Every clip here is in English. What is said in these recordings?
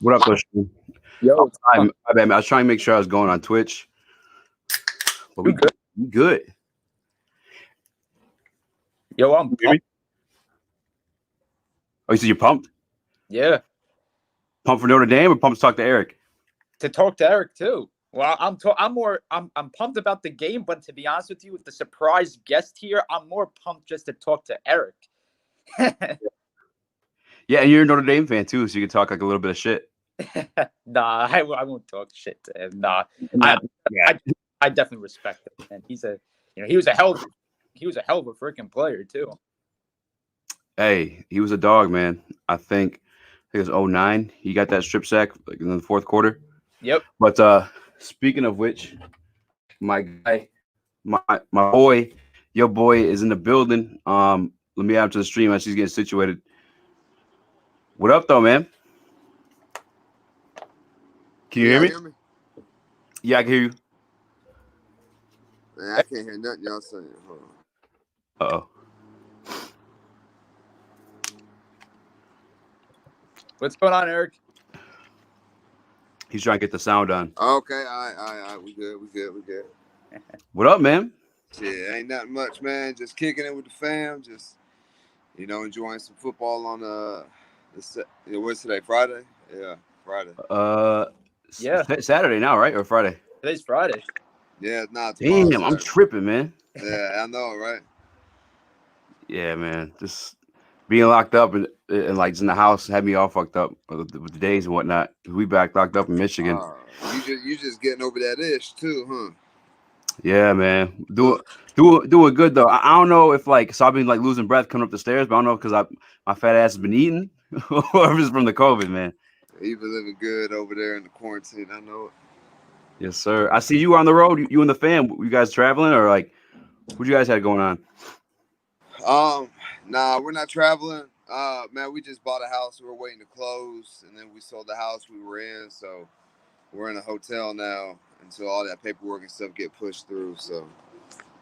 What up, though? Shane? Yo, My bad, man. I was trying to make sure I was going on Twitch, but you good? we good. Yo, I'm You hear me? pumped. Oh, you said you're pumped? Yeah, Pumped for Notre Dame or pumped to talk to Eryk? to talk to Eryk too. Well, I'm pumped about the game, but to be honest with you, with the surprise guest here, I'm more pumped just to talk to Eryk. Yeah, and you're a Notre Dame fan too, so you can talk like a little bit of shit. Nah, I won't talk shit to him. Nah, I, Not, yeah. I, I definitely respect him, and he's a, he was a hell of a freaking player too. Hey, he was a dog, man. I think it was '09. He got that strip sack like in the fourth quarter. Yep. But speaking of which, my guy, my boy, your boy is in the building. Let me add him to the stream as he's getting situated. What up, though, man? Can you hear Y'all me? hear me? Yeah, I can hear you. Man, I can't hear nothing y'all saying. Hold on. Uh oh. What's going on, Eryk? He's trying to get the sound on. Okay, all right. We good. What up, man? Shit, ain't nothing much, man. Just kicking it with the fam. Just enjoying some football on what's today? Friday? Yeah, Friday. Uh, Yeah, Saturday now, right? Or Friday? today's Friday. Yeah, not tomorrow. Damn, I'm Saturday. tripping, man. Yeah, I know, right? Yeah, man. Just being locked up and like just in the house had me all fucked up with the days and whatnot. We back locked up in Michigan. You just getting over that ish too, huh? Yeah, man. Doing good though. I don't know if like so I've been like losing breath coming up the stairs, but I don't know because my fat ass has been eating or if it's from the COVID, man. You been living good over there in the quarantine. I know it. Yes, sir. I see you on the road. You and the fam. You guys traveling or like what you guys had going on? Um, nah, we're not traveling. Man, we just bought a house. We were waiting to close, and then we sold the house we were in. So we're in a hotel now until all that paperwork and stuff get pushed through. So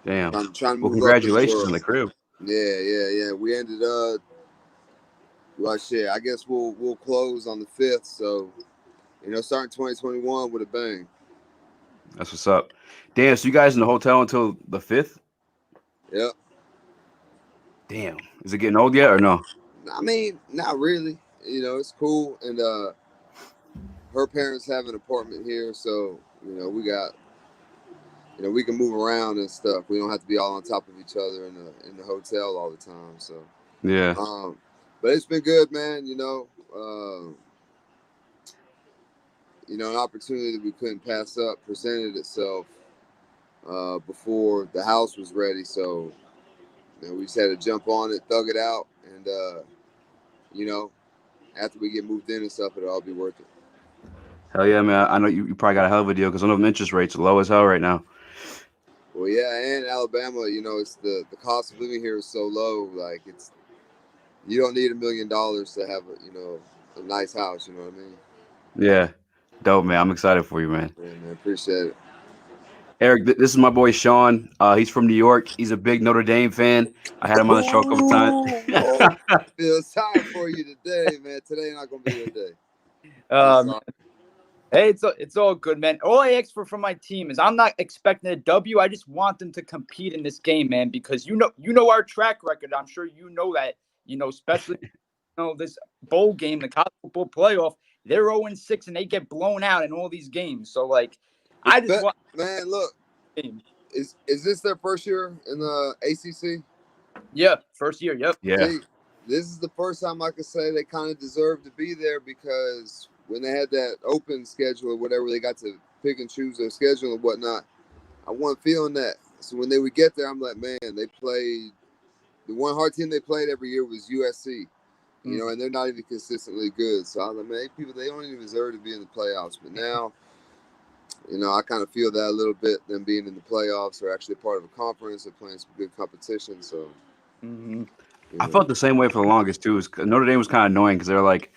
Damn. I'm trying to Well, move up in the congratulations on world. the crib. Yeah. We ended up. Well, shit. I guess we'll close on the 5th. So starting 2021 with a bang. That's what's up. Damn. So you guys in the hotel until the 5th? Yep. Damn. Is it getting old yet or no? I mean, not really. It's cool, and her parents have an apartment here, so we got we can move around and stuff. We don't have to be all on top of each other in the hotel all the time. So, Yeah. but it's been good, man. An opportunity that we couldn't pass up presented itself before the house was ready. So, we just had to jump on it, thug it out, and after we get moved in and stuff, it'll all be worth it. Hell yeah, man. I know you probably got a hell of a deal because I know the interest rates are low as hell right now. Well, yeah, and Alabama, it's the cost of living here is so low. Like you don't need $1 million to have a nice house. You know what I mean? Yeah. Dope, man. I'm excited for you, man. Yeah, man, appreciate it. Eryk, this is my boy Sean. He's from New York. He's a big Notre Dame fan. I had him on the show a couple times. I feel sorry for you today, man. Today not gonna be your day. Hey, it's all good, man. All I ask for from my team is I'm not expecting a W. I just want them to compete in this game, man, because you know our track record. I'm sure you know that. Especially this bowl game, the college football playoff. They're 0-6 and they get blown out in all these games. So I just want man. Look, game. is this their first year in the ACC? Yeah, first year. Yep. Yeah. See, this is the first time I could say they kind of deserve to be there because when they had that open schedule or whatever, they got to pick and choose their schedule and whatnot. I wasn't feeling that. So when they would get there, I'm like, man, they played. The one hard team they played every year was USC, and they're not even consistently good. So I was like, man, people, they don't even deserve to be in the playoffs. But now, I kind of feel that a little bit, them being in the playoffs or actually part of a conference or playing some good competition. So, I felt the same way for the longest too. Notre Dame was kind of annoying because they're like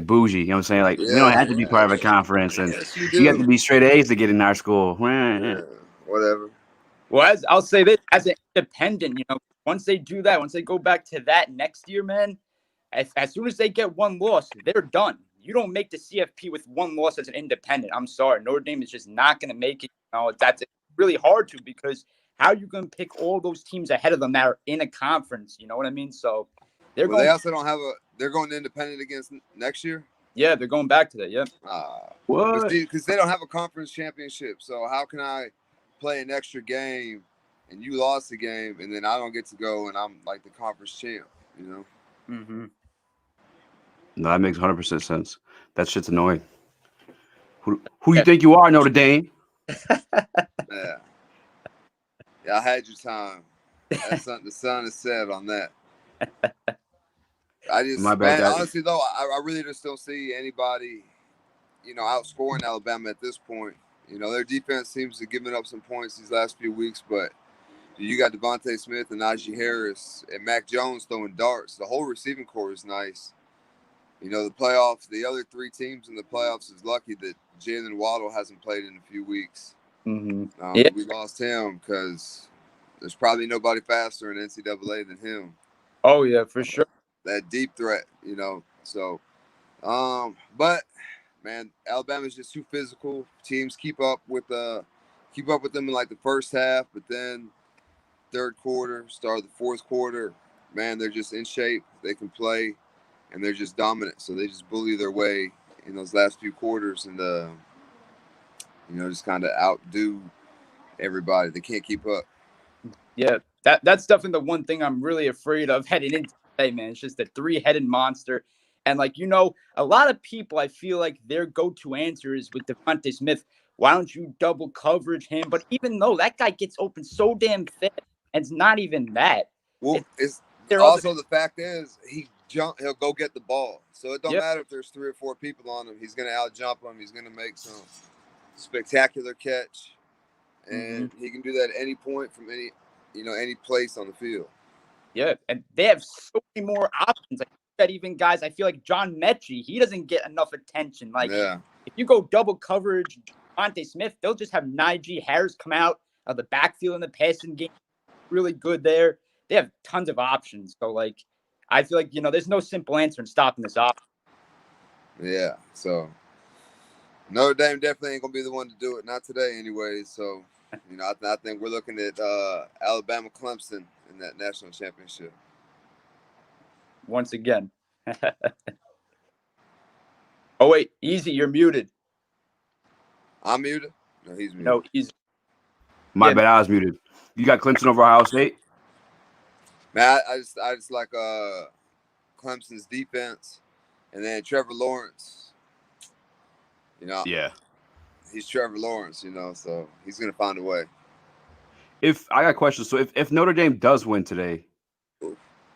bougie. You know what I'm saying? Like we don't have to be part of a conference, and yes, you you have to do. be straight A's to get in our school. Yeah, whatever. Well, I'll say this as an independent, once they do that, once they go back to that next year, man, as soon as they get one loss, they're done. you don't make the CFP with one loss as an independent. I'm sorry. Notre Dame is just not going to make it. That's really hard to, because how are you going to pick all those teams ahead of them that are in a conference? You know what I mean? So they also don't have they're going independent against next year. Yeah, they're going back to that. Yeah. What? Because they don't have a conference championship. So how can I play an extra game and you lost the game and then I don't get to go and I'm like the conference champ, you know? Mm-hmm. No, that makes 100% sense. That shit's annoying. Who you think you are, Notre Dame? Yeah. Yeah, I had your time. That's something the sun has said on that. Honestly though, I really just don't see anybody, outscoring Alabama at this point. Their defense seems to have given up some points these last few weeks, but you got Devontae Smith and Najee Harris and Mac Jones throwing darts. The whole receiving core is nice. The playoffs, the other three teams in the playoffs is lucky that Jalen Waddle hasn't played in a few weeks. Mm-hmm. Yeah. We lost him because there's probably nobody faster in NCAA than him. Oh, yeah, for sure. That deep threat, So, but man, Alabama's just too physical. Teams keep up with them in like the first half, but then third quarter, start of the fourth quarter, man, they're just in shape. They can play, and they're just dominant. So they just bully their way in those last few quarters, and just kind of outdo everybody. They can't keep up. Yeah, that's definitely the one thing I'm really afraid of heading into today, man. It's just a three-headed monster. And, a lot of people, I feel like their go-to answer is with Devontae Smith, why don't you double coverage him? But even though that guy gets open so damn fast, and it's not even that. Well, the fact is he'll go get the ball. So it don't matter if there's 3 or 4 people on him. He's going to out-jump them. He's going to make some spectacular catch. And he can do that at any point from any place on the field. Yeah, and they have so many more options. Like that, even guys, I feel like John Mechie, he doesn't get enough attention. If you go double coverage Devontae Smith, they'll just have Najee Harris come out of the backfield in the passing game. Really good there. They have tons of options. So, I feel like, there's no simple answer in stopping this off. Yeah, so Notre Dame definitely ain't going to be the one to do it. Not today anyway. So, I think we're looking at Alabama-Clemson in that national championship. Once again. Oh, wait. Easy, you're muted. I'm muted? No, he's muted. No, Easy. My bad, I was muted. You got Clemson over Ohio State? Man, I just like Clemson's defense. And then Trevor Lawrence. Yeah. He's Trevor Lawrence, so he's going to find a way. I got questions. So if Notre Dame does win today,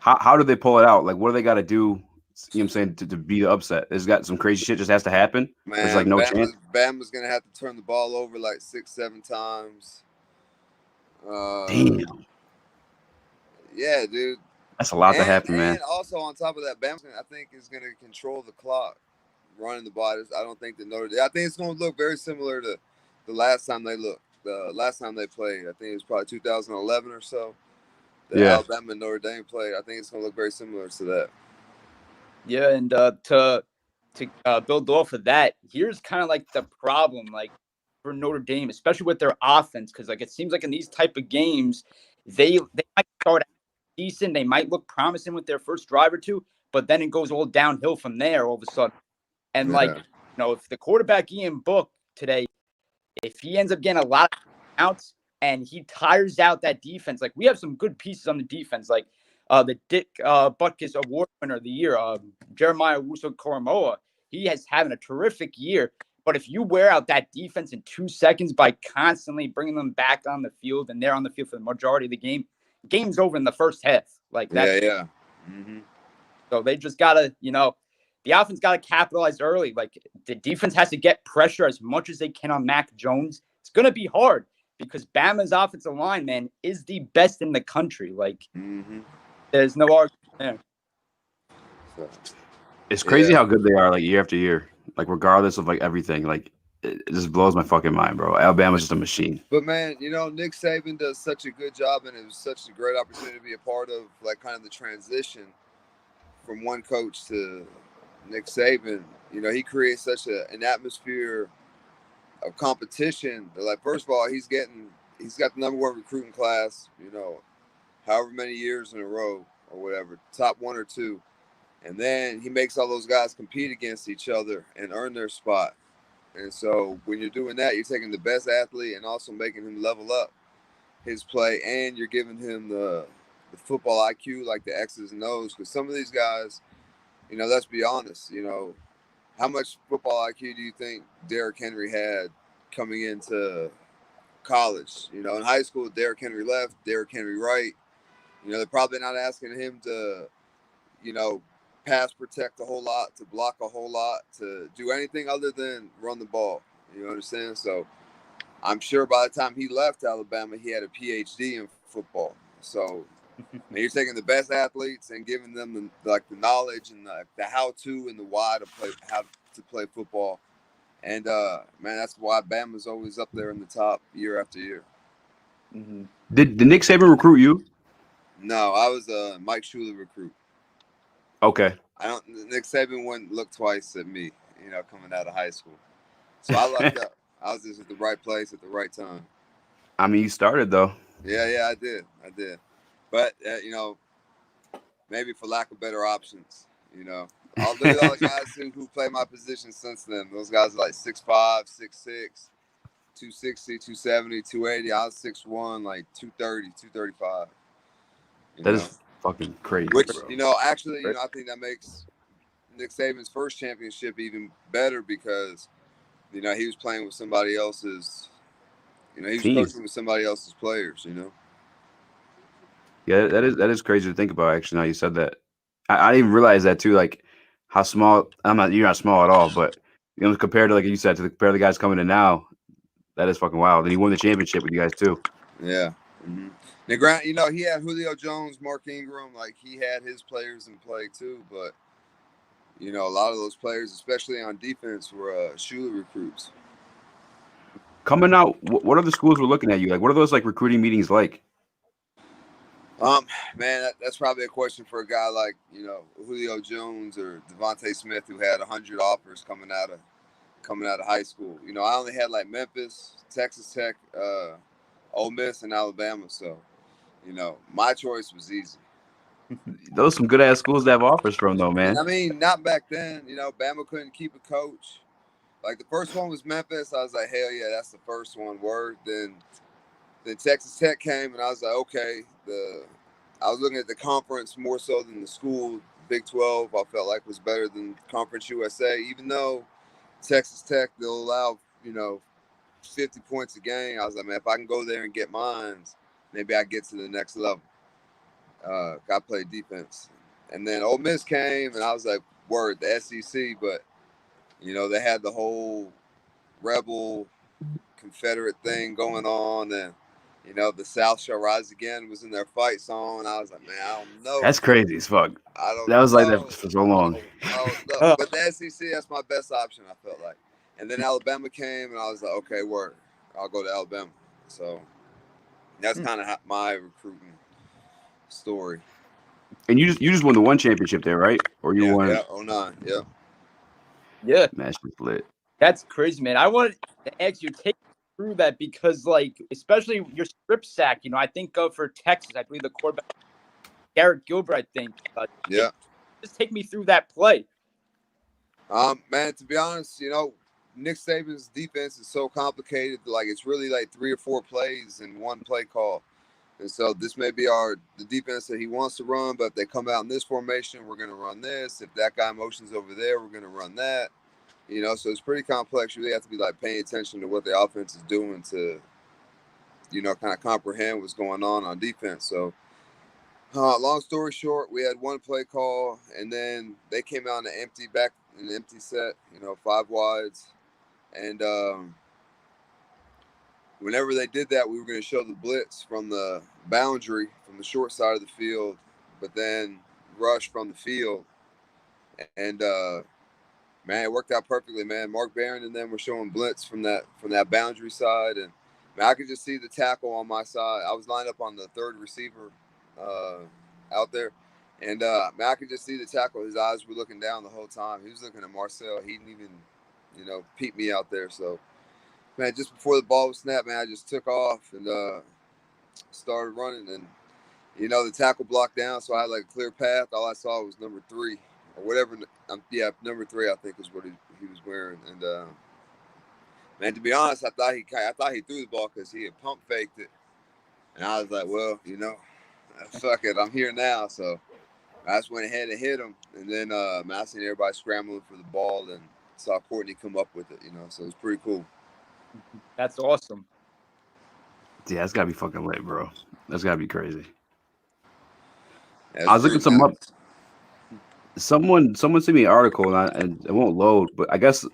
how do they pull it out? Like, what do they got to do? You know what I'm saying, to be the upset? There's got some crazy shit just has to happen. Man, there's like no chance. Bama's going to have to turn the ball over like 6-7 times. Damn. Yeah, dude. That's a lot to happen, man. And also on top of that, Bama, I think, is going to control the clock, running the ball. I don't think that Notre Dame. I think it's going to look very similar to the last time they played. I think it was probably 2011 or so. Alabama and Notre Dame played. I think it's going to look very similar to that. Yeah, and to build off of that, here's kind of like the problem, for Notre Dame, especially with their offense, because it seems like in these type of games, they might start out decent, they might look promising with their first drive or two, but then it goes all downhill from there all of a sudden. And if the quarterback Ian Book today, if he ends up getting a lot of outs and he tires out that defense, we have some good pieces on the defense, the Dick Butkus Award winner of the year, Jeremiah Wusu-Koromoa. He has having a terrific year. But if you wear out that defense in 2 seconds by constantly bringing them back on the field, and they're on the field for the majority of the game, game's over in the first half. That. Yeah. Mm-hmm. So they just got to, the offense got to capitalize early. The defense has to get pressure as much as they can on Mac Jones. It's going to be hard because Bama's offensive line, man, is the best in the country. There's no argument there. It's crazy how good they are, year after year. Regardless of everything, it just blows my fucking mind, bro. Alabama's just a machine. But man, Nick Saban does such a good job, and it was such a great opportunity to be a part of kind of the transition from one coach to Nick Saban, he creates such an atmosphere of competition. Like, first of all, he's got the number one recruiting class, however many years in a row or whatever, top one or two. And then he makes all those guys compete against each other and earn their spot. And so when you're doing that, you're taking the best athlete and also making him level up his play, and you're giving him the football IQ, like the X's and O's. Because some of these guys, let's be honest, how much football IQ do you think Derrick Henry had coming into college? In high school, Derrick Henry left, Derrick Henry right. They're probably not asking him to, pass protect a whole lot, to block a whole lot, to do anything other than run the ball. You understand? So I'm sure by the time he left Alabama, he had a PhD in football. So you're taking the best athletes and giving them the knowledge and the how-to and the why to play football. And man, that's why Bama's always up there in the top year after year. Mm-hmm. Did Nick Saban recruit you? No, I was a Mike Shula recruit. Okay. Nick Saban wouldn't look twice at me, coming out of high school. So I lucked up. I was just at the right place at the right time. I mean, you started though. Yeah, I did. But maybe for lack of better options, I'll look at all the guys who play my position since then. Those guys are like 6'5", 6'6", 260, 270, 280. I was 6'1", like 230, 235. That is fucking crazy. Which, bro. Actually, I think that makes Nick Saban's first championship even better because, he was playing with somebody else's, he was coaching with somebody else's players, Yeah, that is crazy to think about. Actually, now you said that, I didn't even realize that too. Like how small. You're not small at all, but compared to, like you said, compare the guys coming in now, that is fucking wild. And he won the championship with you guys too. Yeah. Mm-hmm. Now, Grant, he had Julio Jones, Mark Ingram, like he had his players in play too, but a lot of those players, especially on defense, were Shula recruits. Coming out, what other schools were looking at you? Like, what are those like recruiting meetings like? Man, that's probably a question for a guy like Julio Jones or Devontae Smith, who had 100 offers coming out of high school. I only had like Memphis, Texas Tech, Ole Miss, and Alabama. So, my choice was easy. Those some good ass schools to have offers from, though, man. And I mean, not back then. Bama couldn't keep a coach. Like the first one was Memphis. I was like, hell yeah, that's the first one. Word. Then Texas Tech came, and I was like, okay. I was looking at the conference more so than the school. Big 12, I felt like was better than Conference USA, even though Texas Tech, they'll allow 50 points a game. I was like, man, if I can go there and get mines, maybe I get to the next level. I played defense. And then Ole Miss came, and I was like, word, the SEC, but they had the whole rebel Confederate thing going on, and the South Shall Rise Again was in their fight song, and I was like, man, I don't know. That's crazy as fuck. I don't That was know. like that for so long. But the SEC, that's my best option, I felt like. And then Alabama came, and I was like, okay, word, I'll go to Alabama. So that's kind of my recruiting story. And you just won the one championship there, right? Or you won? Yeah, 09, yeah. Yeah. Man, she's lit. That's crazy, man. I wanted to ask you, take me through that because, like, especially your strip sack, I think of for Texas, I believe the quarterback, Garrett Gilbert, I think. Yeah. Just take me through that play. Man, to be honest, Nick Saban's defense is so complicated. Like, it's really like 3 or 4 plays in one play call. And so this may be the defense that he wants to run, but if they come out in this formation, we're going to run this. If that guy motions over there, we're going to run that. So it's pretty complex. You really have to be like paying attention to what the offense is doing to, kind of comprehend what's going on defense. So long story short, we had one play call, and then they came out in an empty set, 5 wides. And whenever they did that, we were going to show the blitz from the boundary, from the short side of the field, but then rush from the field. And man, it worked out perfectly, man. Mark Barron and them were showing blitz from that boundary side, and man, I could just see the tackle on my side. I was lined up on the third receiver out there, And man, I could just see the tackle. His eyes were looking down the whole time. He was looking at Marcel. He didn't even, peep me out there. So, man, just before the ball was snapped, man, I just took off and started running. And, the tackle blocked down, so I had like a clear path. All I saw was number 3 or whatever. Number 3, I think, is what he was wearing. And, man, to be honest, I thought he threw the ball because he had pump faked it. And I was like, well, fuck it. I'm here now. So I just went ahead and hit him. And then I seen everybody scrambling for the ball and saw Courtney come up with it, so it was pretty cool. That's awesome. Yeah, that's gotta be fucking lit, bro. That's gotta be crazy. Yeah, I was looking something up. Someone sent me an article and it won't load, but I guess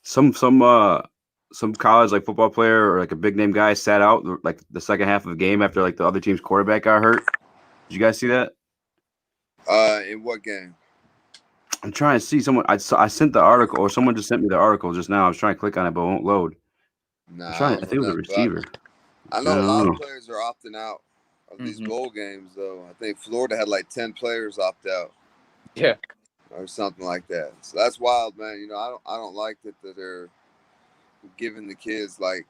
some college like football player or like a big name guy sat out like the second half of the game after like the other team's quarterback got hurt. Did you guys see that? In what game? I'm trying to see someone. I sent the article, or someone just sent me the article just now. I was trying to click on it, but it won't load. Nah, I think it was a receiver. I know a lot of players are opting out of these bowl games, though. I think Florida had like 10 players opt out. Yeah. Or something like that. So that's wild, man. I don't like that they're giving the kids like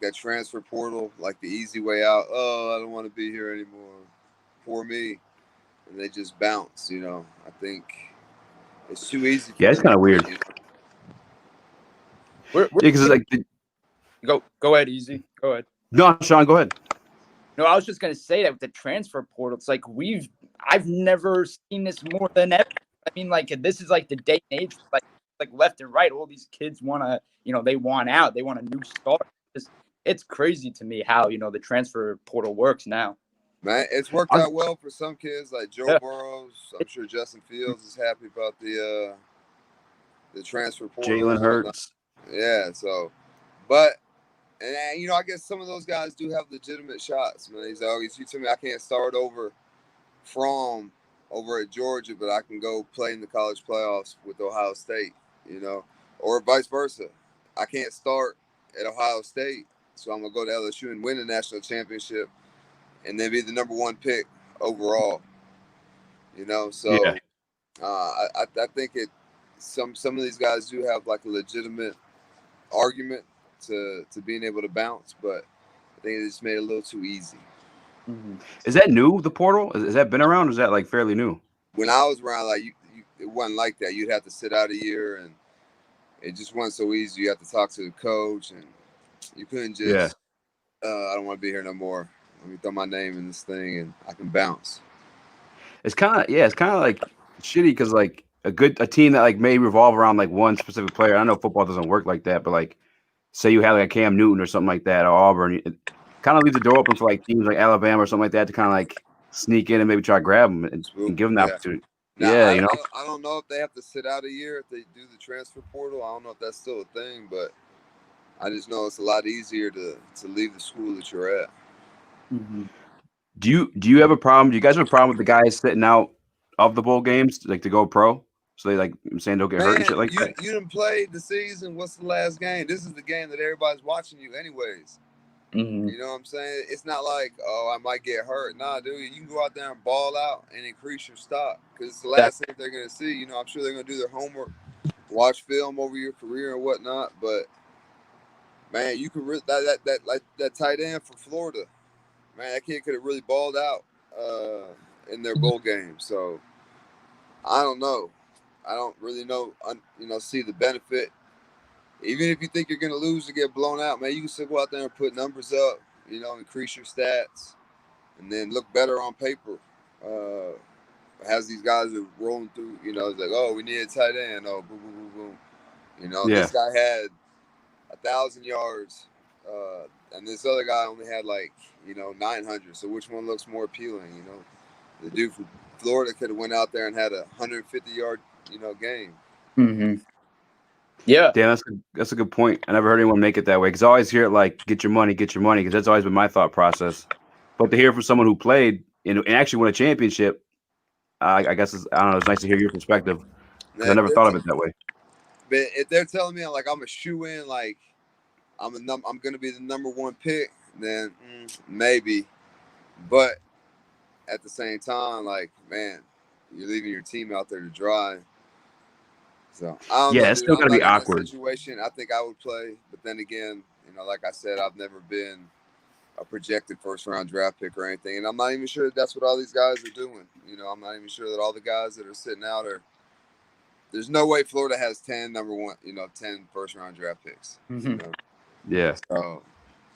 that transfer portal, like the easy way out. Oh, I don't want to be here anymore. Poor me. And they just bounce, I think it's too easy. Yeah, it's kind of weird. Yeah, because it's like go ahead, Easy. Go ahead. No, Sean, go ahead. No, I was just gonna say that with the transfer portal, it's like I've never seen this more than ever. I mean, like this is like the day and age, like left and right. All these kids wanna, they want out. They want a new start. It's crazy to me how the transfer portal works now. Man, it's worked out well for some kids like Joe Burrows. I'm sure Justin Fields is happy about the transfer portal. Jalen Hurts. Yeah. So, but. And I guess some of those guys do have legitimate shots, man. He's always, you tell me I can't start over at Georgia, but I can go play in the college playoffs with Ohio State, or vice versa. I can't start at Ohio State, so I'm gonna go to LSU and win the national championship, and then be the number 1 pick overall. So yeah. I think some of these guys do have like a legitimate argument to being able to bounce, but I think it just made it a little too easy. Mm-hmm. Is that new, the portal? Has that been around, or is that like fairly new? When I was around, like it wasn't like that. You'd have to sit out a year, and it just wasn't so easy. You have to talk to the coach, and you couldn't just I don't want to be here no more. Let me throw my name in this thing and I can bounce. It's kind of like shitty because like a team that like may revolve around like one specific player. I know football doesn't work like that, but like say you have like a Cam Newton or something like that, or Auburn, it kind of leaves the door open for like teams like Alabama or something like that to kind of like sneak in and maybe try to grab them and give them the opportunity. Now, yeah, I don't know if they have to sit out a year if they do the transfer portal. I don't know if that's still a thing, but I just know it's a lot easier to leave the school that you're at. Mm-hmm. Do you have a problem? Do you guys have a problem with the guys sitting out of the bowl games like to go pro? So they like saying don't get hurt and shit like that. You didn't play the season. What's the last game? This is the game that everybody's watching you anyways. Mm-hmm. You know what I'm saying? It's not like, oh, I might get hurt. Nah, dude, you can go out there and ball out and increase your stock because it's the last thing they're gonna see. I'm sure they're gonna do their homework, watch film over your career and whatnot. But man, you can that tight end for Florida. Man, that kid could have really balled out in their bowl game. So I don't know. I don't really know. See the benefit. Even if you think you're going to lose or get blown out, man, you can still go out there and put numbers up, increase your stats, and then look better on paper. As these guys are rolling through, it's like, oh, we need a tight end. Oh, boom, boom, boom, boom. This guy had 1,000 yards, and this other guy only had 900. So which one looks more appealing? The dude from Florida could have went out there and had a 150-yard, game. Mm-hmm. Yeah. Damn, that's a good point. I never heard anyone make it that way because I always hear it like get your money, because that's always been my thought process. But to hear from someone who played and actually won a championship, I guess I don't know. It's nice to hear your perspective because I never thought of it that way. But if they're telling me I'm a shoe in, I'm going to be the number 1 pick, then maybe. But at the same time, man, you're leaving your team out there to dry. So I don't Yeah, know, it's dude. still I'm gonna not be in that awkward. situation. I think I would play, but then again, like I said, I've never been a projected first round draft pick or anything, and I'm not even sure that's what all these guys are doing. I'm not even sure that all the guys that are sitting out are. There's no way Florida has 10 number one, 10 first round draft picks. Mm-hmm. Yeah. So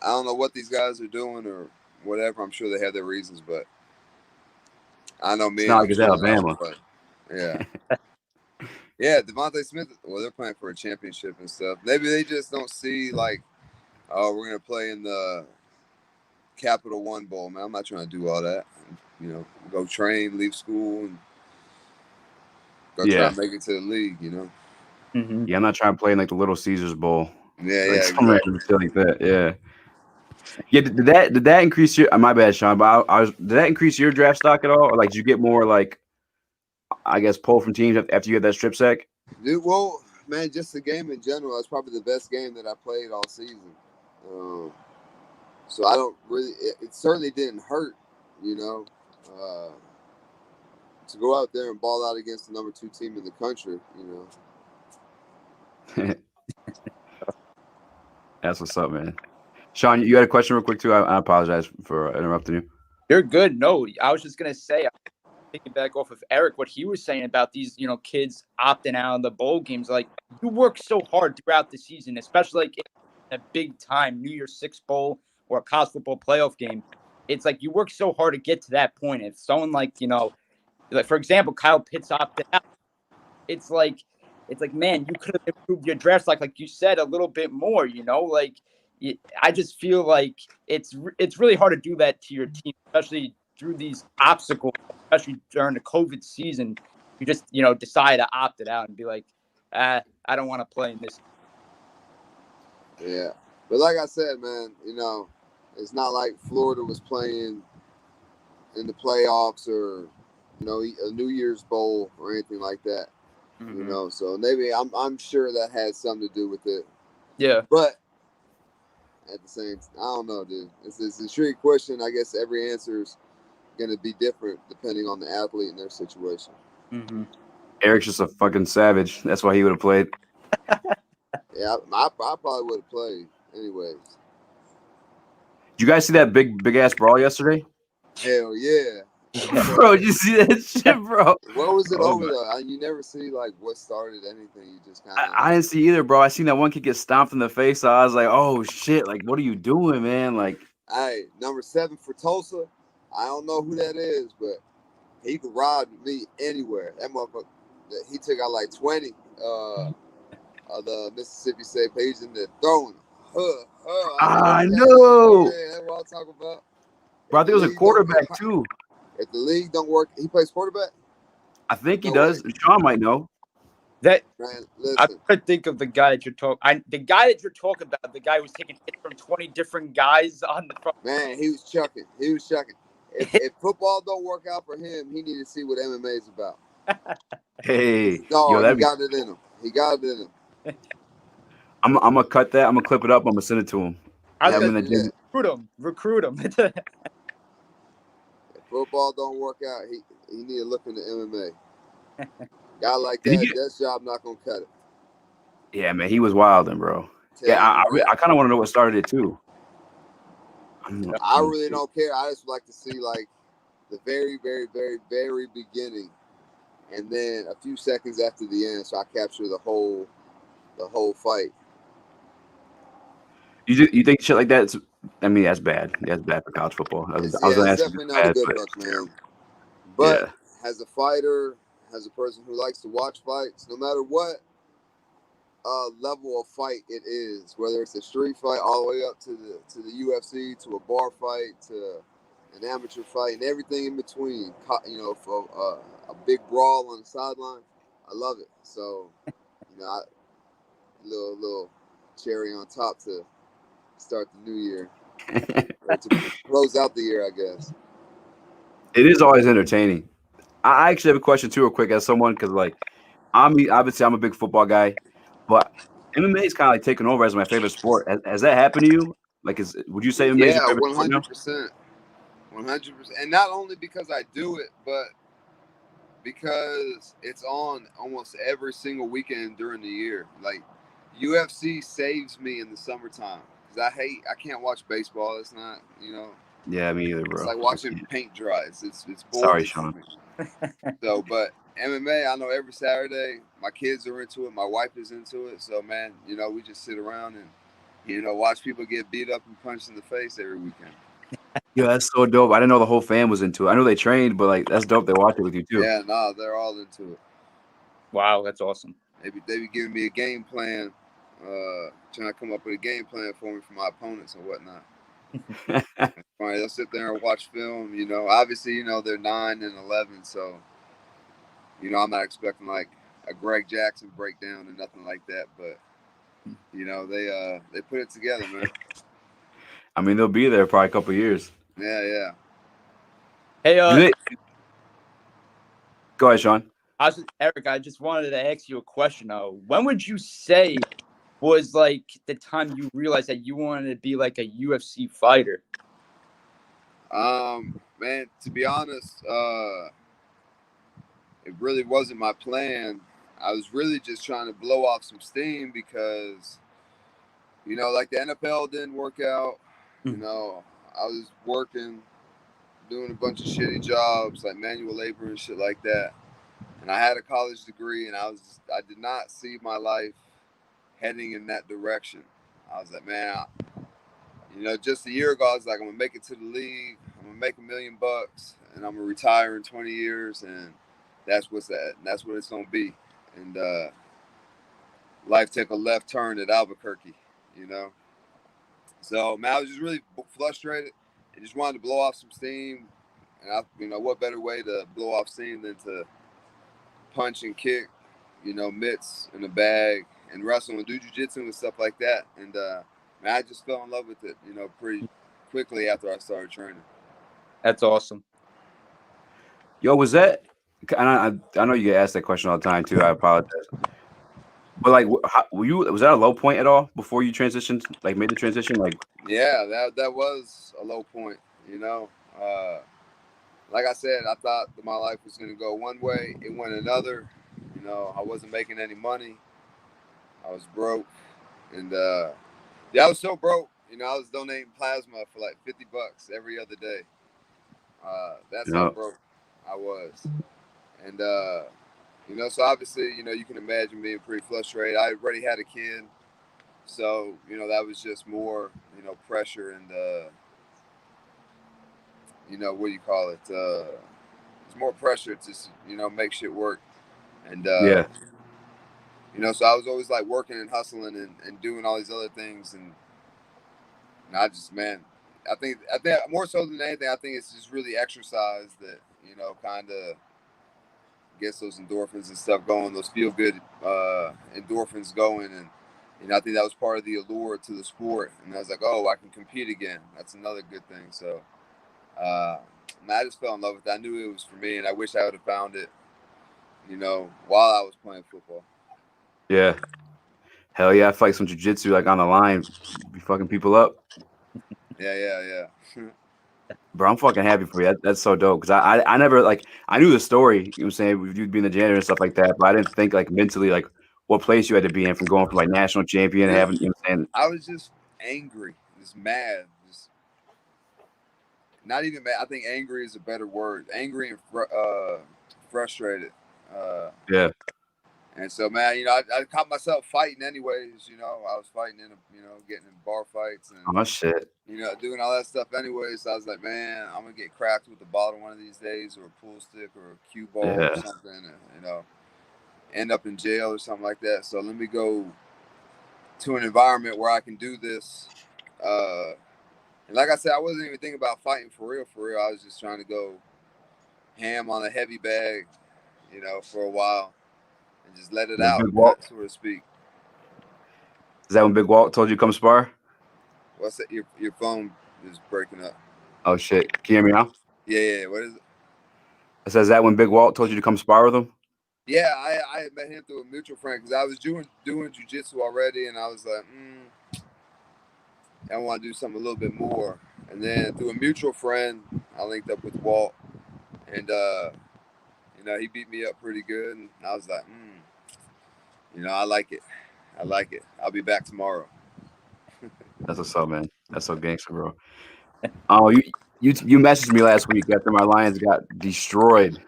I don't know what these guys are doing or whatever. I'm sure they have their reasons, but I know It's me and not I'm like it's sure that I Alabama. would play. Yeah. Yeah, Devontae Smith. Well, they're playing for a championship and stuff. Maybe they just don't see like, oh, we're gonna play in the Capital One Bowl. Man, I'm not trying to do all that. Go train, leave school, and go try Yeah. and make it to the league. Mm-hmm. Yeah, I'm not trying to play in like the Little Caesars Bowl. Yeah, Like yeah, some random exactly. shit like that. Yeah. Yeah, did that increase your? My bad, Sean. But did that increase your draft stock at all, or like did you get more like, I guess, pull from teams after you had that strip sack? Dude, well, man, just the game in general. It's probably the best game that I played all season. So I don't really. It certainly didn't hurt, to go out there and ball out against the number 2 team in the country. That's what's up, man. Sean, you had a question real quick too. I apologize for interrupting you. You're good. No, I was just gonna say, taking back off of Eryk, what he was saying about these, kids opting out of the bowl games. Like, you work so hard throughout the season, especially like in a big time New Year's Six bowl or a college football playoff game. It's like you work so hard to get to that point. If someone like for example, Kyle Pitts opted out, it's like man, you could have improved your draft like you said a little bit more. Like I just feel like it's really hard to do that to your team, especially through these obstacles, especially during the COVID season. You just decide to opt it out and be like, I don't want to play in this. Yeah, but like I said, man, it's not like Florida was playing in the playoffs or a New Year's Bowl or anything like that. Mm-hmm. So maybe I'm sure that had something to do with it. Yeah. But at the same time, I don't know, dude. It's a tricky question. I guess every answer is going to be different depending on the athlete and their situation. Mm-hmm. Eric's just a fucking savage. That's why he would have played. Yeah, I probably would have played anyways. Did you guys see that big ass brawl yesterday? Hell yeah. Bro, did you see that shit, bro? What was it Oh, over though? You never see like what started anything. You just kind of. I didn't see either, bro. I seen that one kid get stomped in the face. So I was like, oh shit! Like, what are you doing, man? Like, Hey, number 7 for Tulsa. I don't know who that is, but he could ride me anywhere. That motherfucker, he took out like 20 of the Mississippi State pages and they're throwing them. I know. That's what I'm talking about. Bro, I think it was a quarterback too. If the league don't work, he plays quarterback. I think he No does. way. Sean might know. That Man, I listen, could think of the guy that you're talking. The guy that you're talking about, the guy who was taking hits from 20 different guys on the front. man, he was chucking. If football don't work out for him, he need to see what MMA is about. Hey, No, yo, he got it in him. He got it in him. I'm gonna cut that. I'm gonna clip it up. I'm gonna send it to him. I was Have him gonna in the gym. recruit him. If football don't work out, he need to look into MMA. Guy like that job not gonna cut it. Yeah, man, he was wilding, bro. I kind of want to know what started it too. I really don't care. I just like to see like the very, very, very, very beginning, and then a few seconds after the end, so I capture the whole fight. You think shit like that? I mean, that's bad. That's bad for college football. I was gonna ask Definitely not a good look, man. But as a fighter, as a person who likes to watch fights, no matter what level of fight it is, whether it's a street fight all the way up to the UFC, to a bar fight, to an amateur fight, and everything in between, for a big brawl on the sideline, I love it. So, little cherry on top to start the new year, or to close out the year, I guess. It is always entertaining. I actually have a question too, real quick, as someone, because like obviously I'm a big football guy, but MMA is kind of like taking over as my favorite sport. Has that happened to you? Like, would you say MMA is your favorite sport now? 100%, 100%, and not only because I do it, but Because it's on almost every single weekend during the year. Like UFC saves me in the summertime because I can't watch baseball. It's not, Yeah, me either, it's bro. like watching paint dries. It's Sorry, boring for Sean. me. So, but MMA, I know every Saturday my kids are into it. My wife is into it. So, man, we just sit around and watch people get beat up and punched in the face every weekend. Yeah, that's so dope. I didn't know the whole fam was into it. I know they trained, but like that's dope. They watch it with you too. Yeah, no, they're all into it. Wow, that's awesome. They be giving me a game plan, trying to come up with a game plan for me for my opponents and whatnot. Fine, they'll sit there and watch film. Obviously, they're 9 and 11, so I'm not expecting like a Greg Jackson breakdown and nothing like that. But they put it together, man. I mean, they'll be there probably a couple of years. Yeah. Hey, Go ahead, Sean. Eryk, I just wanted to ask you a question. When would you say was like the time you realized that you wanted to be like a UFC fighter? Man, to be honest, it really wasn't my plan. I was really just trying to blow off some steam because, like the NFL didn't work out. I was working, doing a bunch of shitty jobs like manual labor and shit like that. And I had a college degree, and I did not see my life heading in that direction. I was like, man, just a year ago, I was like, I'm gonna make it to the league. I'm gonna make $1 million, and I'm gonna retire in 20 years, and that's what it's gonna be. And life took a left turn at Albuquerque, So man, I was just really frustrated and just wanted to blow off some steam. And what better way to blow off steam than to punch and kick, mitts in a bag and wrestle and do jiu-jitsu and stuff like that. And man, I just fell in love with it, pretty quickly after I started training. That's awesome. Yo, was that? I know you get asked that question all the time too. I apologize. But like, was that a low point at all before you transitioned? Like, made the transition? Like, yeah, that was a low point. Like I said, I thought that my life was gonna go one way. It went another. I wasn't making any money. I was broke, and I was so broke. I was donating plasma for like $50 every other day. That's how broke I was, and so obviously, you can imagine being pretty frustrated. I already had a kid, so that was just more, pressure and what do you call it? It's more pressure to make shit work, and yeah. So I was always like working and hustling and doing all these other things, and I just, man, I think more so than anything, I think it's just really exercise that kind of gets those endorphins and stuff going, those feel good endorphins going, and I think that was part of the allure to the sport. And I was like, oh, I can compete again. That's another good thing. So I just fell in love with it. I knew it was for me, and I wish I would have found it, while I was playing football. Yeah. Hell yeah, I fight some jiu-jitsu like on the line, be fucking people up. Yeah. Bro, I'm fucking happy for you. That's so dope. Because I never like I knew the story, you know what I'm saying, with you being the janitor and stuff like that, but I didn't think like mentally like what place you had to be in from going from like national champion and having, you know what I'm saying? I was just angry, just mad, just not even mad. I think angry is a better word. Angry and frustrated. Yeah. And so, man, I caught myself fighting anyways. I was fighting getting in bar fights and Oh shit. doing all that stuff anyways. So I was like, man, I'm gonna get cracked with the bottle one of these days, or a pool stick, or a cue ball, or something, and end up in jail or something like that. So let me go to an environment where I can do this. And like I said, I wasn't even thinking about fighting for real. I was just trying to go ham on a heavy bag, for a while. And just let it out, so to speak. Is that when Big Walt told you to come spar? What's that? Your phone is breaking up. Oh shit. Can you hear me now? Yeah. What is it? It says that when Big Walt told you to come spar with him? Yeah, I had met him through a mutual friend because I was doing jiu-jitsu already, and I was like, I want to do something a little bit more. And then through a mutual friend, I linked up with Walt, and You know, he beat me up pretty good, and I was like, you know, I like it. I like it. I'll be back tomorrow. That's what's up, man. That's so gangster, bro. Oh, you messaged me last week after my Lions got destroyed.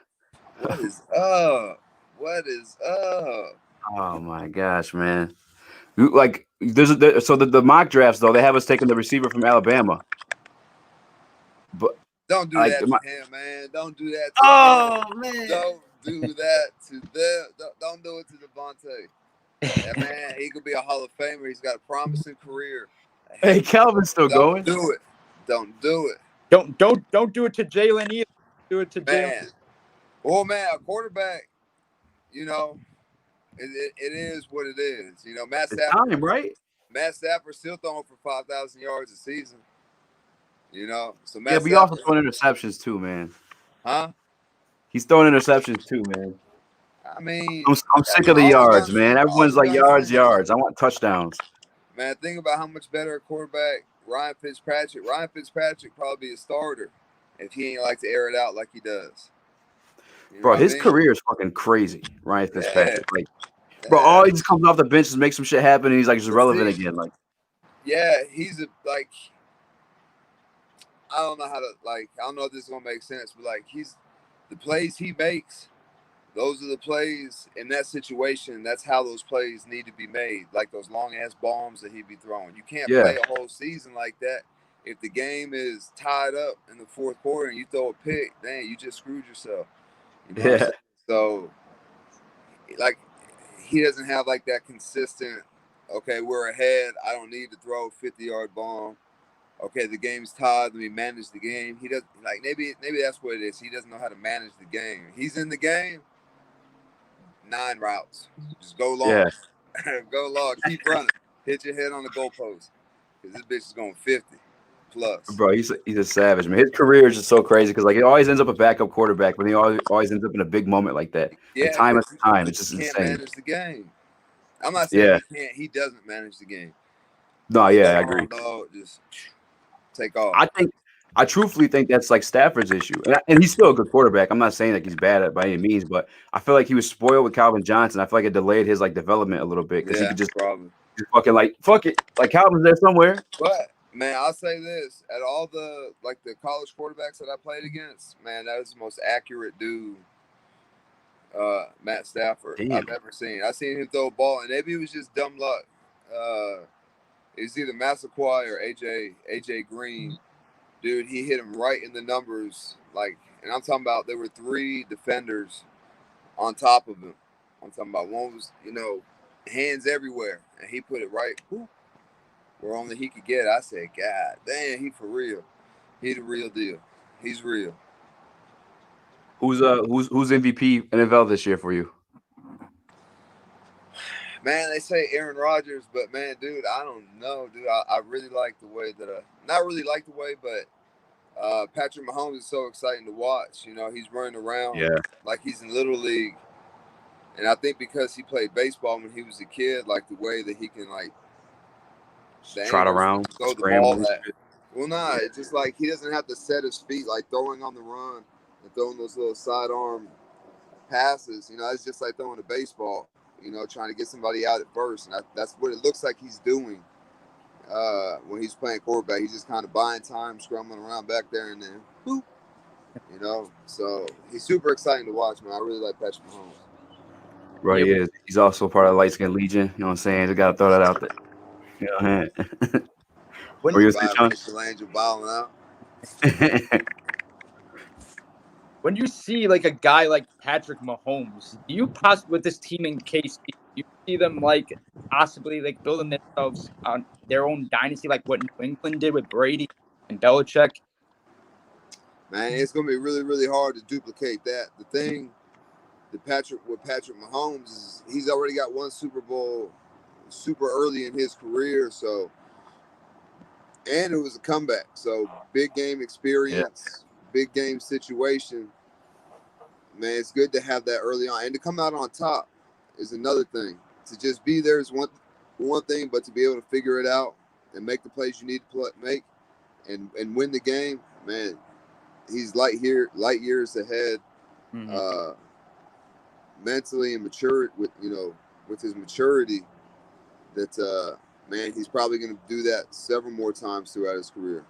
What is up? What is up? Oh my gosh, man. Like so the mock drafts though, they have us taking the receiver from Alabama. But Don't do like that to him, man. Don't do that to him. man. Don't do that to them. Don't do it to Devontae. That man, he could be a Hall of Famer. He's got a promising career. Hey, Calvin's still going. Don't do it. Don't do it. Don't do it to Jalen either. Do it to Jalen. Man. Well, man, a quarterback, you know, it is what it is. You know, Matt Stafford, right? Matt Stafford's still throwing for 5,000 yards a season. You know, so Matt but he also throwing interceptions too, man. Huh? He's throwing interceptions too, man. I mean, I'm sick of the yards, man. Everyone's like yards. I want touchdowns. Man, think about how much better a quarterback Ryan Fitzpatrick probably be a starter if he ain't like to air it out like he does. You know bro, his career is fucking crazy. Ryan Fitzpatrick, like, bro, all he just comes off the bench and makes some shit happen, and he's like just relevant again. Like, yeah, he's like, I don't know how to I don't know if this is gonna make sense, but like the plays he makes. Those are the plays in that situation. That's how those plays need to be made, like those long-ass bombs that he'd be throwing. You can't play a whole season like that. If the game is tied up in the fourth quarter and you throw a pick, dang, you just screwed yourself. You know what I'm saying? So, like, he doesn't have, like, that consistent, okay, we're ahead. I don't need to throw a 50-yard bomb. Okay, the game's tied. Let me manage the game. He doesn't, like, maybe that's what it is. He doesn't know how to manage the game. He's in the game. 9 routes. Just go long. Yeah. Go long. Keep running. Hit your head on the goalpost. Because this bitch is going 50 plus. Bro, he's a savage, man. His career is just so crazy because like he always ends up a backup quarterback, but he always ends up in a big moment like that. Yeah, like time after time. It's just he insane. can't manage the game. I'm not saying he can't. He doesn't manage the game. No, yeah, I agree. Just take off. I truthfully think that's like Stafford's issue, and he's still a good quarterback. I'm not saying like he's bad at by any means, but I feel like he was spoiled with Calvin Johnson. I feel like it delayed his like development a little bit because he could just fucking like fuck it, like Calvin's there somewhere. But man, I'll say this: at all the college quarterbacks that I played against, man, that was the most accurate dude, Matt Stafford, I've ever seen. I seen him throw a ball, and maybe it was just dumb luck. It was either Massaquoi or AJ Green. Dude, he hit him right in the numbers. Like, and I'm talking about there were 3 defenders on top of him. I'm talking about one was, hands everywhere. And he put it right where only he could get it. I said, God damn, he for real. He the real deal. He's real. Who's MVP NFL this year for you? Man, they say Aaron Rodgers, but man, dude, I don't know, dude. I really like the way that not really like the way, but Patrick Mahomes is so exciting to watch. He's running around like he's in Little League. And I think because he played baseball when he was a kid, like the way that he can trot around, throw the ball back. Well, it's just like he doesn't have to set his feet, like throwing on the run and throwing those little sidearm passes. It's just like throwing a baseball. Trying to get somebody out at first, and that's what it looks like he's doing when he's playing quarterback. He's just kind of buying time, scrambling around back there, and then boop. So he's super exciting to watch, man. I really like Patrick Mahomes. Right, he is. He's also part of the Light Skin Legion. You know what I'm saying? Just gotta throw that out there. You know what I'm saying? When you see Angel balling out. When you see like a guy like Patrick Mahomes, do you possibly with this team in KC, you see them like possibly like building themselves on their own dynasty, like what New England did with Brady and Belichick? Man, it's gonna be really, really hard to duplicate that. The thing with Patrick Mahomes is he's already got one Super Bowl super early in his career, so and it was a comeback. So big game experience, big game situation. Man, it's good to have that early on, and to come out on top is another thing. To just be there is one thing, but to be able to figure it out and make the plays you need to make and win the game, man, he's light years ahead mentally and matured with his maturity, that man, he's probably going to do that several more times throughout his career.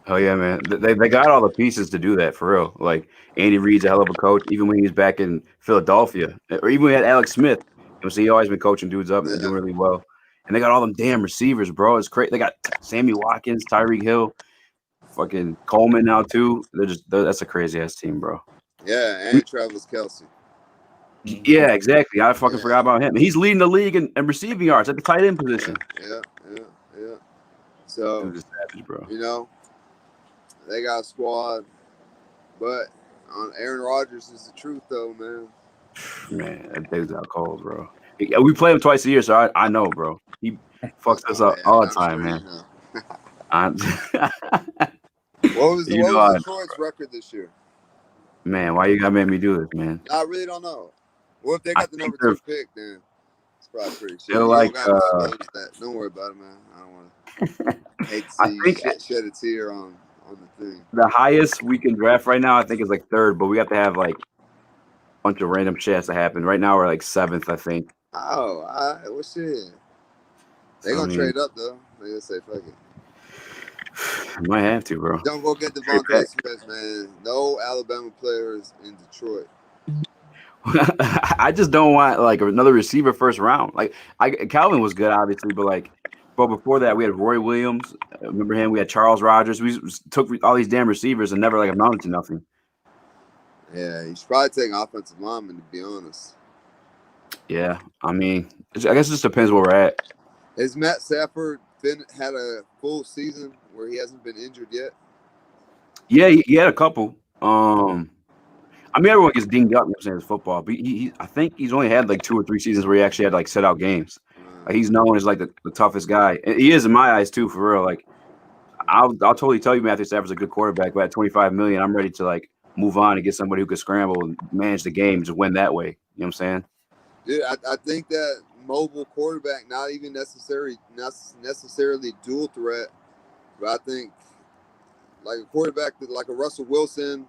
Oh yeah, man. They got all the pieces to do that for real. Like Andy Reid's a hell of a coach, even when he was back in Philadelphia, or even when we had Alex Smith. So he always been coaching dudes up and doing really well. And they got all them damn receivers, bro. It's crazy. They got Sammy Watkins, Tyreek Hill, fucking Coleman now too. That's a crazy ass team, bro. Yeah, and Travis Kelce. Yeah, exactly. I fucking forgot about him. He's leading the league in receiving yards at the tight end position. Yeah. So, Dude is savage, bro. They got a squad, but on Aaron Rodgers is the truth, though, man. Man, that dude's out cold, bro. We play him twice a year, so I know, bro. He fucks us up all the time, man. What was Detroit's record this year? Man, why you gotta make me do this, man? I really don't know. Well, if they got the number 2 pick, then it's probably pretty shit. They're like, don't worry about it, man. I don't want to hate to see you shed a tear on the thing. The highest we can draft right now, I think, is like 3rd, but we have to have like a bunch of random shit has to happen. Right now, we're like 7th, I think. Oh, all right. Well, shit. They're going to trade up, though. They're going to say, fuck it. Might have to, bro. Don't go get Devontae Smith, man. No Alabama players in Detroit. I just don't want like another receiver first round. Like Calvin was good, obviously, but before that we had Roy Williams. Remember him? We had Charles Rogers. We took all these damn receivers and never like amounted to nothing. Yeah, you should probably take offensive lineman, to be honest. Yeah, I mean, I guess it just depends where we're at. Has Matt Stafford had a full season where he hasn't been injured yet? Yeah, he had a couple. I mean, everyone gets dinged up, you know what I'm saying, it's football. But I think he's only had like 2 or 3 seasons where he actually had like set out games. Like, he's known as like the toughest guy. And he is in my eyes too, for real. Like, I'll totally tell you Matthew Stafford's a good quarterback, but at $25 million, I'm ready to like move on and get somebody who could scramble and manage the game to win that way. You know what I'm saying? Dude, I think that mobile quarterback, not necessarily dual threat, but I think like a quarterback that like a Russell Wilson,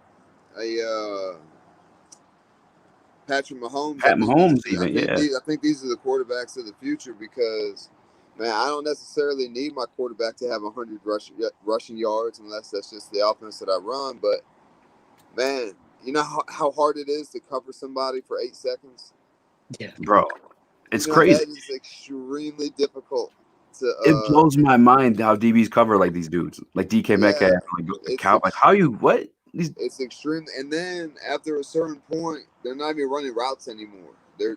a Patrick Mahomes. I think these are the quarterbacks of the future because, man, I don't necessarily need my quarterback to have 100 rushing yards unless that's just the offense that I run. But, man, you know how hard it is to cover somebody for 8 seconds? Yeah, bro. It's crazy. That is extremely difficult. It blows my mind how DBs cover like these dudes, like DK Metcalf, like how you what? It's extreme, and then after a certain point, they're not even running routes anymore. They're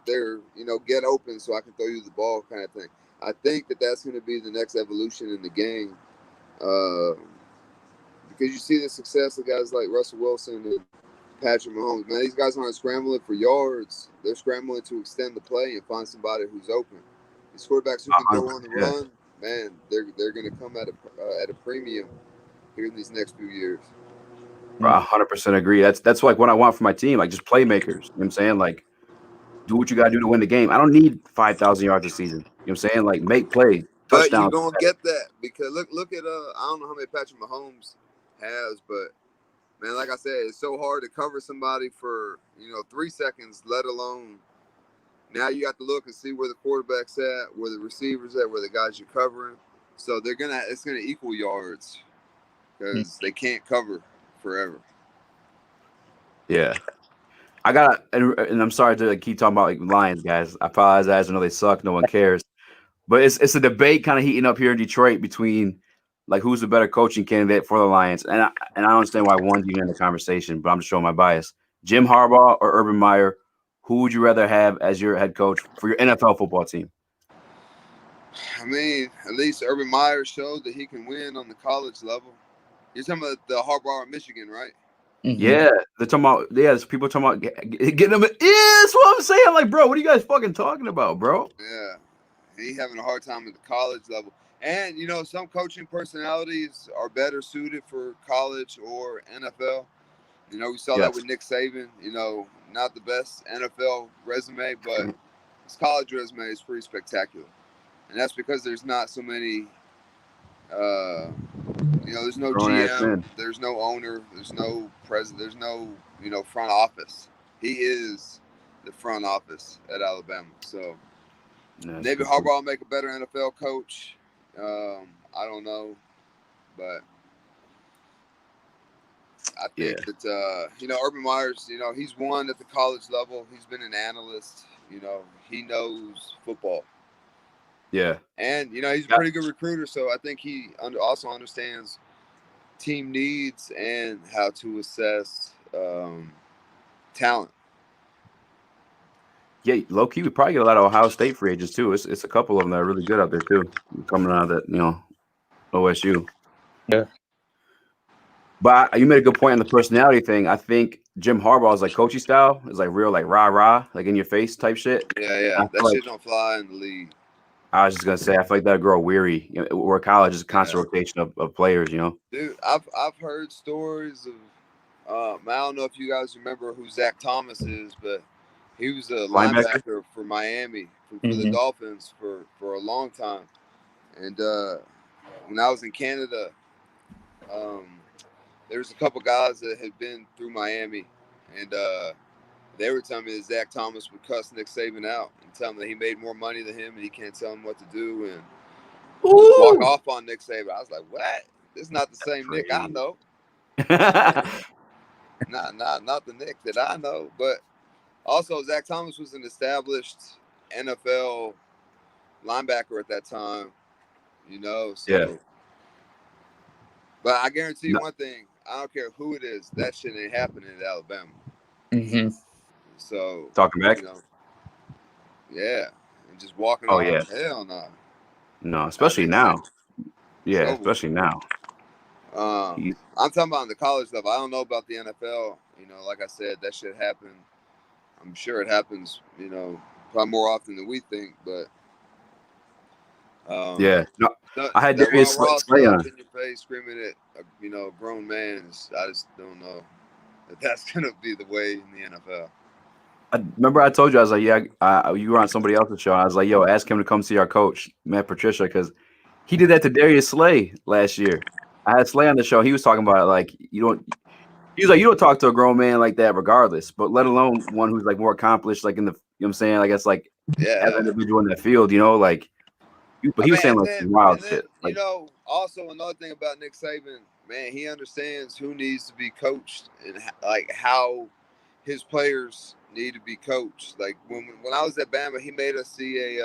get open so I can throw you the ball kind of thing. I think that's going to be the next evolution in the game, because you see the success of guys like Russell Wilson and Patrick Mahomes. Man, these guys aren't scrambling for yards; they're scrambling to extend the play and find somebody who's open. These quarterbacks who can go on the run, man, they're going to come at a premium here in these next few years. 100% agree. That's like what I want for my team, like just playmakers. You know what I'm saying? Like, do what you gotta do to win the game. I don't need 5,000 yards a season. You know what I'm saying? Like, make plays, touchdowns. But you're gonna get that because look at I don't know how many Patrick Mahomes has, but man, like I said, it's so hard to cover somebody for 3 seconds, let alone now you have to look and see where the quarterback's at, where the receivers at, where the guys you're covering. So it's gonna equal yards because they can't cover forever. Yeah, and I'm sorry to keep talking about like Lions guys. I apologize. I know they suck. No one cares, but it's a debate kind of heating up here in Detroit between like who's the better coaching candidate for the Lions, and I don't understand why one's even in the conversation. But I'm just showing my bias. Jim Harbaugh or Urban Meyer, who would you rather have as your head coach for your NFL football team? I mean, at least Urban Meyer showed that he can win on the college level. You're talking about the Harbaugh in Michigan, right? Mm-hmm. Yeah, they're talking about. Yeah, people talking about getting them. Yeah, that's what I'm saying. I'm like, bro, what are you guys fucking talking about, bro? Yeah, he's having a hard time at the college level. And some coaching personalities are better suited for college or NFL. We saw that with Nick Saban. Not the best NFL resume, but his college resume is pretty spectacular. And that's because there's not so many. There's no GM, there's no owner, there's no president, there's no front office. He is the front office at Alabama. So Yeah, maybe Harbaugh will make a better NFL coach. I don't know, but I think that Urban Meyer's, he's won at the college level. He's been an analyst. He knows football. Yeah. And he's a pretty good recruiter, so I think he also understands team needs and how to assess talent. Yeah, low key, we probably get a lot of Ohio State free agents too. It's a couple of them that are really good out there too, coming out of that OSU. Yeah. But you made a good point on the personality thing. I think Jim Harbaugh's like coaching style is like real like rah rah, like in your face type shit. Yeah, that shit don't fly in the league. I was just gonna say I feel like that'll grow weary. Where college is a constant rotation of players. Dude, I've heard stories of. I don't know if you guys remember who Zach Thomas is, but he was a linebacker for Miami for the Dolphins for a long time. And when I was in Canada, there was a couple guys that had been through Miami, and they were telling me that Zach Thomas would cuss Nick Saban out and tell him that he made more money than him and he can't tell him what to do and just walk off on Nick Saban. I was like, what? This is not the same Nick I know. Not the Nick that I know. But also, Zach Thomas was an established NFL linebacker at that time, So, yeah. But I guarantee you one thing: I don't care who it is, that shit ain't happening at Alabama. Mm-hmm. So talking back, yeah, and just walking off. Yeah. Hell no. No, especially now. Yeah, So, especially now. I'm talking about on the college level. I don't know about the NFL. Like I said, that shit happen. I'm sure it happens. Probably more often than we think. But yeah, no, I had that Darius Slay on in your face, screaming at a grown man. I just don't know that that's gonna be the way in the NFL. I remember I told you I was like, yeah, you were on somebody else's show. I was like, yo, ask him to come see our coach, Matt Patricia, because he did that to Darius Slay last year. I had Slay on the show. He was talking about it like he was like, you don't talk to a grown man like that regardless, but let alone one who's like more accomplished, like in the, what I'm saying? I guess like as an individual in that field, like, but he was saying like some wild shit. Like, also another thing about Nick Saban, man, he understands who needs to be coached and like how his players need to be coached. Like when I was at Bama, he made us see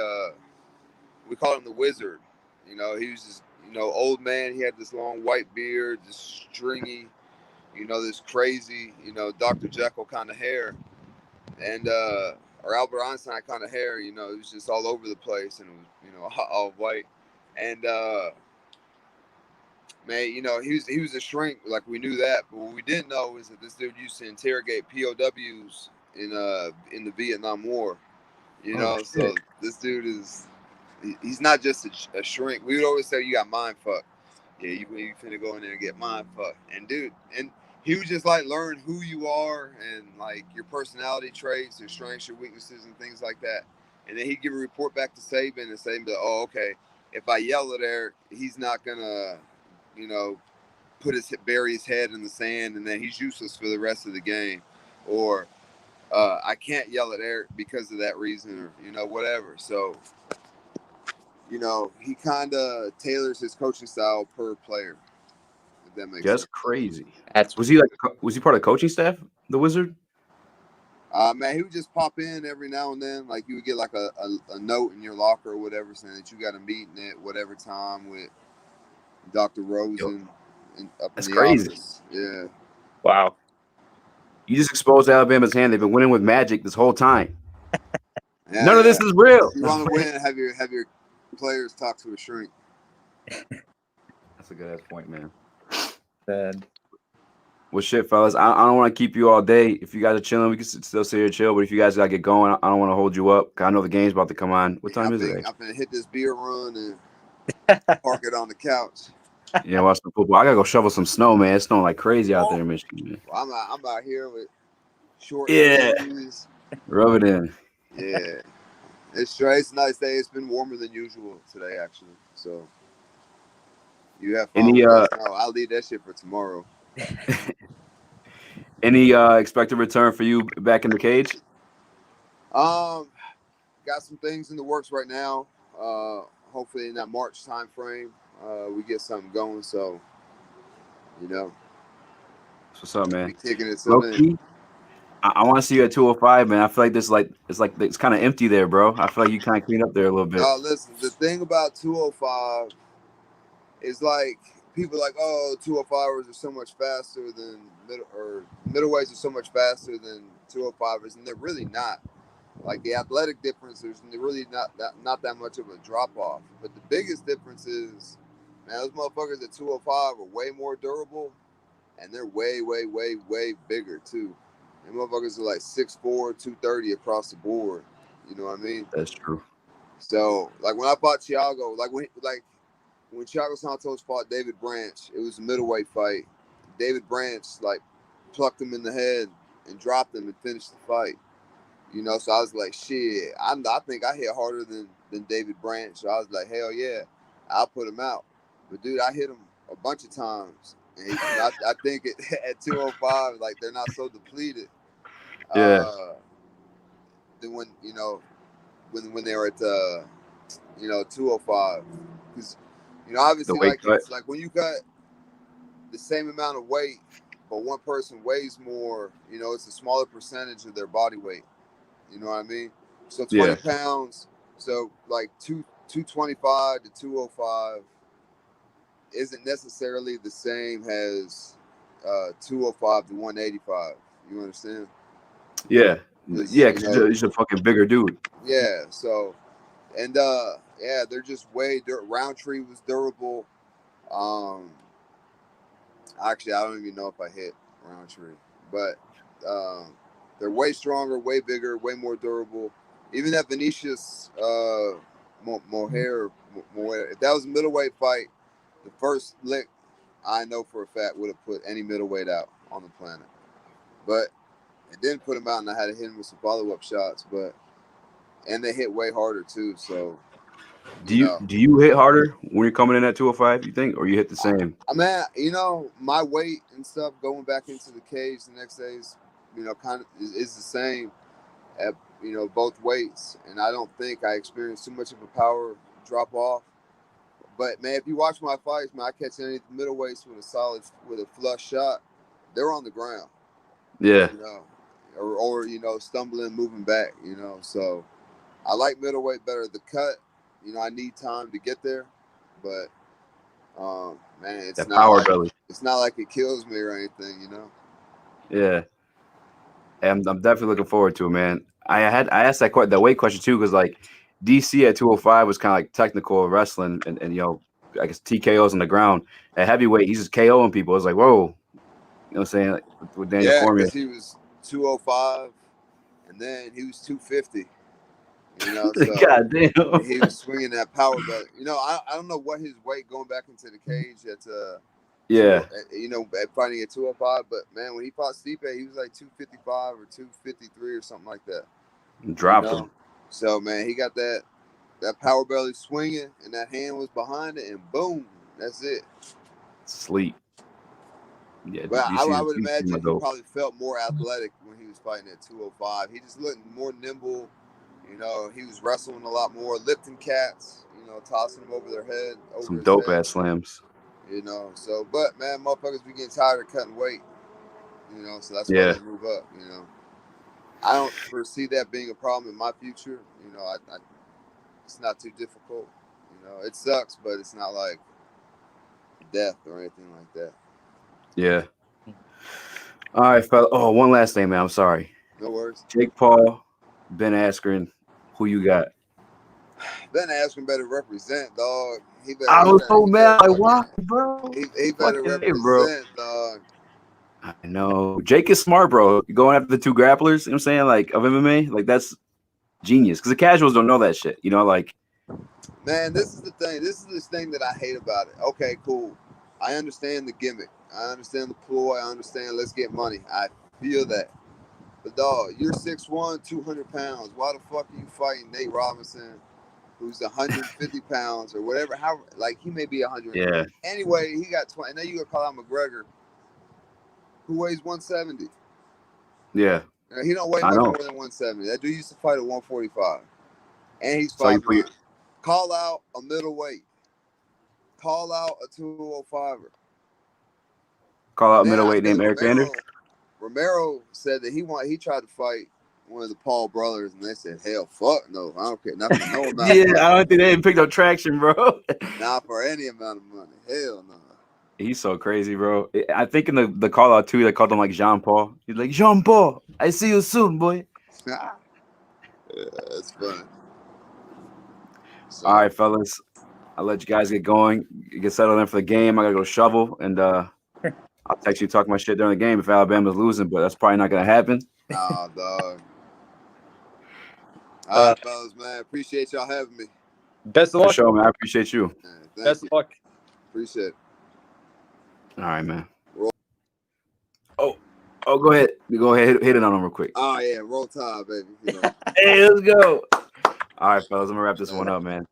we called him the Wizard. He was this old man. He had this long white beard, this stringy, this crazy, Dr. Jekyll kind of hair, and or Albert Einstein kind of hair. It was just all over the place, and it was all white, and man, he was a shrink. Like we knew that, but what we didn't know is that this dude used to interrogate POWs in the Vietnam War. So this dude he's not just a shrink. We would always say you got mind fucked. Yeah, you finna go in there and get mind fucked. And dude, and he would just like learn who you are and like your personality traits, your strengths, your weaknesses, and things like that. And then he'd give a report back to Saban and Saban, oh, okay, if I yell at Eryk, he's not gonna, bury his head in the sand, and then he's useless for the rest of the game, or I can't yell at Eryk because of that reason, or whatever. So, he kind of tailors his coaching style per player. If that makes sense. That's crazy. Was he part of the coaching staff, the Wizard? Man, he would just pop in every now and then. Like you would get like a note in your locker or whatever saying that you got a meeting at whatever time with Dr. Rosen up in the crazy. Office. Yeah. Wow. You just exposed Alabama's hand. They've been winning with magic this whole time. None of this is real. If you want to win, have your players talk to a shrink. That's a good ass point, man. Bad. Well, shit, fellas. I don't want to keep you all day. If you guys are chilling, we can still sit here and chill. But if you guys gotta get going, I don't want to hold you up. I know the game's about to come on. What time is it? I'm gonna hit this beer run and park it on the couch. Yeah, watch some football. I gotta go shovel some snow, man. It's snowing like crazy out there in Michigan, man. Well, I'm out here with short sleeves. Rub it in. Yeah. It's a nice day. It's been warmer than usual today, actually. So you have fun. I'll leave that shit for tomorrow. Any expected return for you back in the cage? Got some things in the works right now. Hopefully in that March time frame, we get something going. So, you know, What's up, man? be kicking it Low till then. key, I want to see you at 205, man. I feel like this it's kind of empty there, bro. I feel like you kind of clean up there a little bit. Listen, the thing about 205 is like people are like, oh, 205ers are so much faster than middleweights are so much faster than 205ers, and they're really not. Like the athletic difference, there's really not that much of a drop off. But the biggest difference is, man, those motherfuckers at 205 are way more durable, and they're way, way, way, way bigger too. And motherfuckers are like 6'4", 230 across the board. You know what I mean? That's true. So like when I fought Thiago, when Thiago Santos fought David Branch, it was a middleweight fight. David Branch like plucked him in the head and dropped him and finished the fight. You know, so I was like, shit, I think I hit harder than David Branch. So I was like, hell yeah, I'll put him out. But dude, I hit him a bunch of times. And I think at 205, like they're not so depleted. Yeah. Than when, you know, when they were at 205. Because, you know, obviously weight cut. it's like when you cut the same amount of weight, but one person weighs more, you know, it's a smaller percentage of their body weight. You know what I mean? So 20 pounds, so like 225 to 205 isn't necessarily the same as 205 to 185. You understand? Yeah. Yeah, because you're a fucking bigger dude. Yeah, so, and yeah, they're just Roundtree was durable. Actually, I don't even know if I hit Roundtree, but they're way stronger, way bigger, way more durable. Even that Vinicius Mohair, if that was a middleweight fight, the first lick, I know for a fact would have put any middleweight out on the planet. But it didn't put him out, and I had to hit him with some follow-up shots. And they hit way harder too. So do you hit harder when you're coming in at 205? You think, or you hit the same? I mean, you know, my weight and stuff going back into the cage the next day is, you know, kind of is the same at, you know, both weights, and I don't think I experienced too much of a power drop off. But man, if you watch my fights, man, I catch any middleweights with a flush shot, they're on the ground. Yeah. You know, or you know, stumbling, moving back. You know, so I like middleweight better. The cut, you know, I need time to get there, but man, it's not like it kills me or anything. You know. Yeah. I'm definitely looking forward to it, man. I asked that weight question too, because like DC at 205 was kind of like technical wrestling, and you know, I guess TKOs on the ground. At heavyweight, he's just KOing people. It's like, whoa, you know what I'm saying? Like, with Daniel Cormier, because he was 205, and then he was 250. You know, so God damn, he was swinging that power belt. You know, I don't know what his weight going back into the cage at you know, fighting at 205, but man, when he fought Stipe, he was like 255 or 253 or something like that. Dropped him. So man, he got that power belly swinging, and that hand was behind it, and boom, that's it. Sleep. Yeah, but I would imagine he probably felt more athletic when he was fighting at 205. He just looked more nimble. You know, he was wrestling a lot more, lifting cats. You know, tossing them over their head. Some dope ass slams. You know, so but man, motherfuckers be getting tired of cutting weight. You know, so that's why they move up. You know, I don't foresee that being a problem in my future. You know, it's not too difficult. You know, it sucks, but it's not like death or anything like that. Yeah. All right, fella. Oh, one last thing, man. I'm sorry. No worries. Jake Paul, Ben Askren, who you got? Ben Askren better represent, dog. I was so mad. Like, why, bro? He better represent, dog. I know. Jake is smart, bro. Going after the two grapplers, you know what I'm saying? Like, of MMA, like, that's genius. Because the casuals don't know that shit. You know, like. Man, this is the thing. This is this thing that I hate about it. Okay, cool. I understand the gimmick. I understand the ploy. I understand let's get money. I feel that. But, dog, you're 6'1", 200 pounds. Why the fuck are you fighting Nate Robinson, who's 150 pounds or whatever? How, like, he may be 100. Yeah. Anyway, he got 20. And then you got Conor McGregor, who weighs 170. Yeah. He don't weigh I much know. more than 170. That dude used to fight at 145, and he's So you 5'9". put your- Call out a middleweight. Call out a 205er. call out And then I middleweight named think Eryk Romero said that he tried to fight one of the Paul brothers, and they said, "Hell, fuck no, I don't care, not for no amount of Yeah, money, I don't think they didn't pick no traction, bro. not for any amount of money. Hell no." He's so crazy, bro. I think in the call out too, they called him like Jean Paul. He's like, Jean Paul, I see you soon, boy. Yeah, that's funny. So, All right, fellas. I'll let you guys get going. Get settled in for the game. I gotta go shovel, and I'll text you talk my shit during the game if Alabama's losing, but that's probably not gonna happen. nah, dog. All right, fellas, man. Appreciate y'all having me. Best of For luck. sure, man. I appreciate you. Man, thank Best you. of luck. Appreciate it. All right, man. Oh, go ahead. Go ahead. Hit it on him real quick. Oh yeah, roll tide, baby. You know. Hey, let's go. All right, fellas. I'm gonna wrap this one up, man.